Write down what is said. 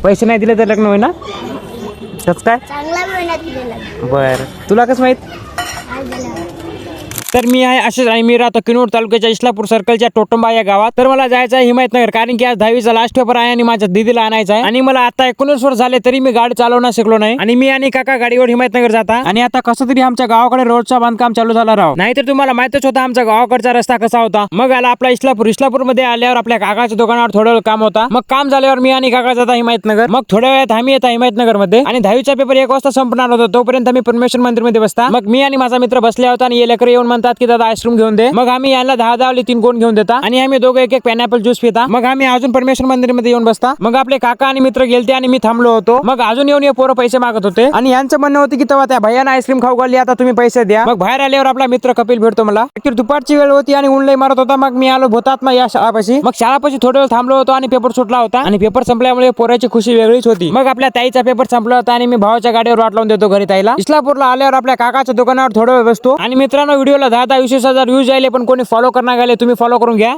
पैसे नाही दिले तर लग्न होईना? कसं काय? चांगला मेहनत केला. बर, तुला कसं माहित? तर मी आहे असेच आणि मी राहतो किनवट तालुक्याच्या इस्लापूर सर्कलच्या टोटंबा या गावात. तर मला जायचं आहे हिमायतनगर, कारण की आज 10वीचा लास्ट पेपर आहे आणि माझ्या दीदीला आणायचं आहे. आणि मला आता 19 वर्ष झाले तरी मी गाडी चालवणं शिकलो नाही. आणि मी आणि काका गाडीवर हिमायतनगर जाता. आणि आता कसं तरी आमच्या गावाकडे रोडचं बांधकाम चालू झालं राव. नाहीतर तुम्हाला माहितच होता आमच्या गावाकडचा रस्ता कसा होता. मग आला आपला इस्लापूर मध्ये आल्यावर आपल्या काकाच्या दुकानावर थोडं काम होता. मग काम झाल्यावर मी आणि काका जाता हिमायतनगर. मग थोड्या वेळात आम्ही येता हिमायतनगर मध्ये. आणि 10वीचा पेपर 1 वाजता संपणार होता, तोपर्यंत आम्ही परमेश्वर मंदिर मध्ये बसता. मग मी आणि माझा मित्र बसले होता आणि हे लेकर येऊन म्हणतात की दादा आईस्क्रीम घेऊन दे. मग आम्ही याला 10 3 कोण घेऊन देता आणि आम्ही दोघे एक पायनॅपल ज्यूस पिता. मग आम्ही अजून परमेश्वर मंदिर मध्ये येऊन बसता. मग आपले काका आणि मित्र गेलते आणि मी थांबलो होतो. मग अजून येऊन हे पोरं पैसे मागत होते आणि यांचं म्हणणं होतं की तेव्हा त्या भैयानं आईस्क्रीम खाऊ घालली, आता तुम्ही पैसे द्या. मग बाहेर आल्यावर आपला मित्र कपिल भेटतो मला. दुपारची वेळ होती आणि ऊन लई मारत होता. मग मी आलो भूतात्मा या शाळापाशी. मग शाळापाशी थोडा वेळ थांबलो होतो आणि पेपर सुटला होता आणि पेपर संपल्यामुळे पोराची खुशी वेगळीच होती. मग आपल्या ताईचा पेपर संपला होता आणि मी भावाच्या गाडीवर वाट लावून देतो घरी ताईला. इस्लापूरला आल्यावर आपल्या काकाच्या दुकानावर थोडा वेळ बसतो. आणि मित्रांनो, व्हिडिओला 10 20 हजार व्ह्यूज आले पण कोणी फॉलो करणार गेले, तुम्ही फॉलो करून घ्या.